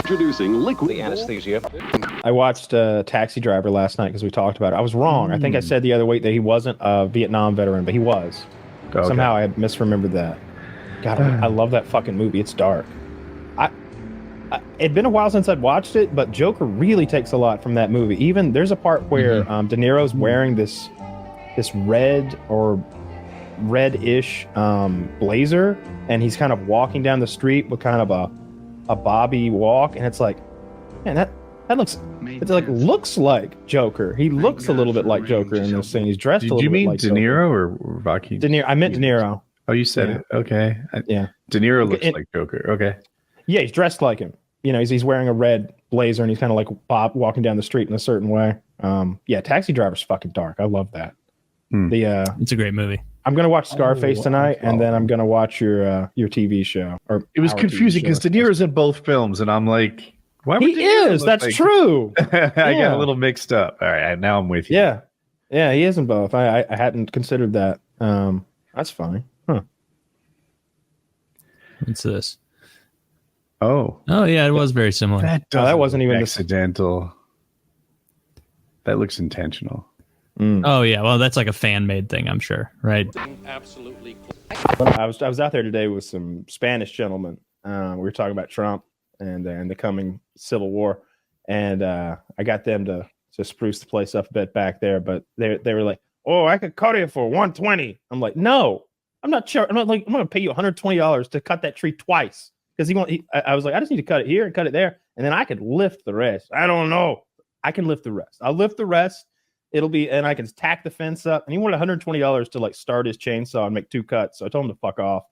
Introducing liquid The anesthesia. I watched Taxi Driver last night because we talked about it. I was wrong. I think I said the other week that he wasn't a Vietnam veteran, but he was. Okay. Somehow I misremembered that. God, I love that fucking movie. It's dark. It'd been a while since I'd watched it, but Joker really takes a lot from that movie. Even there's a part where De Niro's wearing this red or red-ish blazer, and he's kind of walking down the street with kind of a bobby walk, and it's like, man, that looks like Joker. He looks a little bit like Joker in this scene. He's dressed a little bit like Joker. Did you mean De Niro or Joaquin? De Niro. I meant De Niro. Oh, you said it. Okay. Yeah. De Niro looks like Joker. Okay. Yeah, he's dressed like him. You know, he's wearing a red blazer, and he's kind of like Bob walking down the street in a certain way. Yeah, Taxi Driver's fucking dark. I love that. It's a great movie. I'm gonna watch Scarface tonight, and then I'm gonna watch your TV show. Or it was confusing because De Niro's in both films, and I'm like, why would he is? That's like... true. I got a little mixed up. All right, now I'm with you. Yeah, he is in both. I hadn't considered that. That's fine. Huh? What's this? Oh yeah, it was very similar. That wasn't even accidental. That looks intentional. Oh yeah, well that's like a fan made thing, I'm sure, right? Absolutely. I was out there today with some Spanish gentlemen. We were talking about Trump and the coming civil war, and I got them to spruce the place up a bit back there, but they were like, "Oh, I could cut it for $120." I'm like, "No, I'm not sure. I'm going to pay you $120 to cut that tree twice." Because I was like, I just need to cut it here and cut it there, and then I could lift the rest. I don't know. I can lift the rest. I'll lift the rest. And I can tack the fence up. And he wanted $120 to like start his chainsaw and make 2 cuts. So I told him to fuck off.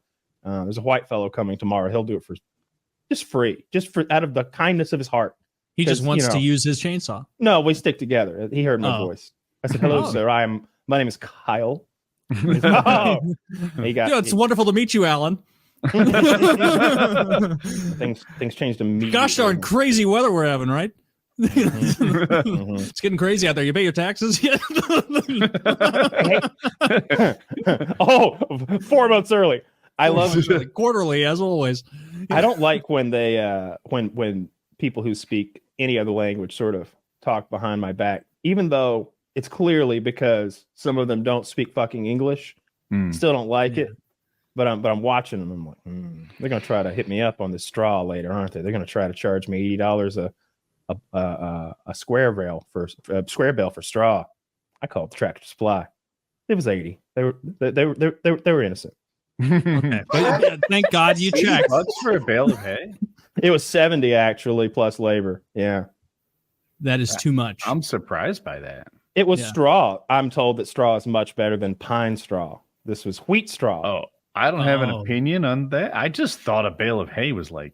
There's a white fellow coming tomorrow. He'll do it for just free, out of the kindness of his heart. He just wants to use his chainsaw. No, we stick together. He heard my voice. I said, "Hello, sir. My name is Kyle." Said, it's wonderful to meet you, Alan. Things changed immediately. Gosh darn crazy weather we're having, right? It's getting crazy out there. You pay your taxes? 4 months early. I love it. Quarterly, as always. I don't like when they when people who speak any other language sort of talk behind my back, even though it's clearly because some of them don't speak fucking English. Still don't like it. But I'm watching them. I'm like, they're gonna try to hit me up on this straw later, aren't they? They're gonna try to charge me $80 a square bale for straw. I called the Tractor Supply. It was $80. They were innocent. Okay. But, thank God you checked. $80 for a bale of hay? It was $70 actually plus labor. Yeah, that is too much. I'm surprised by that. It was straw. I'm told that straw is much better than pine straw. This was wheat straw. Oh, I don't have an opinion on that. I just thought a bale of hay was like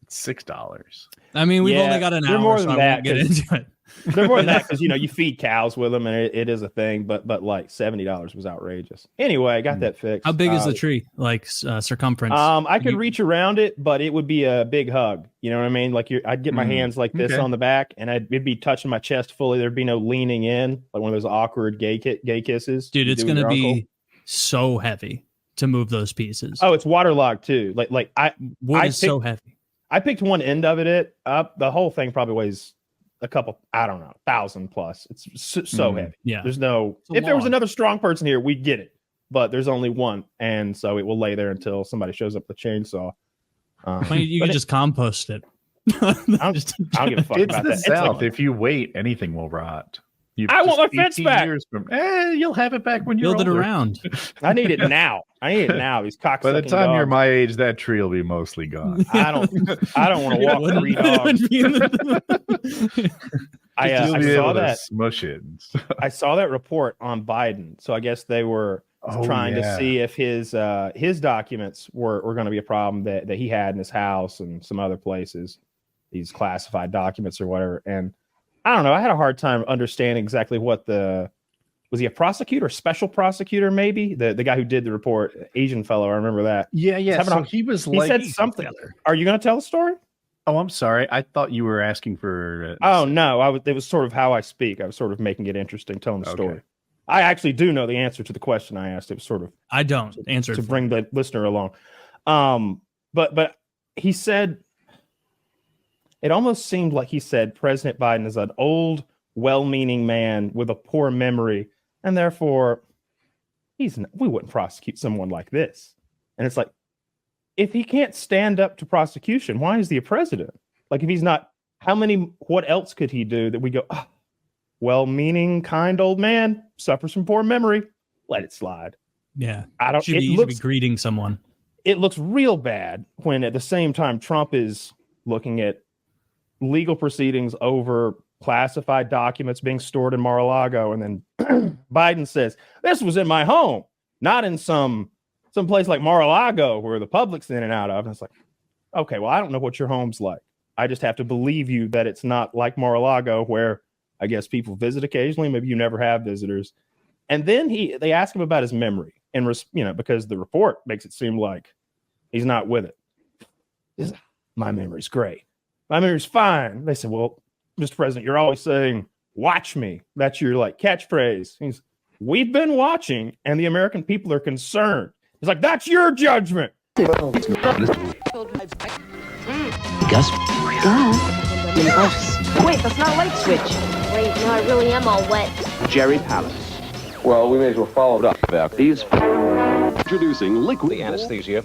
$6. I mean, we've only got an hour, more so than I that, won't get into it. They're more than that because you feed cows with them, and it is a thing. But like $70 was outrageous. Anyway, I got that fixed. How big is the tree? Like circumference? I could reach around it, but it would be a big hug. You know what I mean? Like I'd get my hands like this on the back, and it'd be touching my chest fully. There'd be no leaning in, like one of those awkward gay kisses. Dude, it's gonna be so heavy to move those pieces. Oh, it's waterlogged too. So heavy. I picked one end of it up. The whole thing probably weighs a couple, I don't know, 1,000 plus. It's so heavy. Yeah. There's no, if there was another strong person here, we'd get it, but there's only one. And so it will lay there until somebody shows up with a chainsaw. You can just compost it. I don't give a fuck it's about the that. South. If you wait, anything will rot. I want my fence back. You'll have it back when you're build older. it around. I need it now. These cocksucking By the time dogs. you're my age, that tree will be mostly gone. I don't want to walk 3 dogs. I saw that. Smush it. I saw that report on Biden. So I guess they were trying to see if his documents were going to be a problem that he had in his house and some other places, these classified documents or whatever. And I don't know. I had a hard time understanding exactly what was he a prosecutor, special prosecutor, maybe? The guy who did the report, Asian fellow, I remember that. Yeah. So he said something. Are you going to tell the story? Oh, I'm sorry. I thought you were asking for. Oh no, it was sort of how I speak. I was sort of making it interesting, telling the story. I actually do know the answer to the question I asked. It was sort of I don't answer to bring the listener along. But he said it almost seemed like he said President Biden is an old, well-meaning man with a poor memory, and therefore we wouldn't prosecute someone like this. And it's like, if he can't stand up to prosecution, why is he a president? Like, if he's not, what else could he do that we go, oh, well-meaning, kind old man, suffers from poor memory, let it slide. Yeah. It should be greeting someone. It looks real bad when at the same time Trump is looking at legal proceedings over classified documents being stored in Mar-a-Lago, and then Biden says, this was in my home, not in some place like Mar-a-Lago where the public's in and out of. And it's like, okay, well, I don't know what your home's like. I just have to believe you that it's not like Mar-a-Lago, where I guess people visit occasionally. Maybe you never have visitors. And then they ask him about his memory, and because the report makes it seem like he's not with it. My memory's great. My memory's fine. They said, well, Mr. President, you're always saying, watch me. That's your catchphrase. We've been watching, and the American people are concerned. He's like, that's your judgment. Gus. Wait, that's not a light switch. Wait, no, I really am all wet. Jerry Palace. Well, we may as well follow it up. These Introducing liquid anesthesia.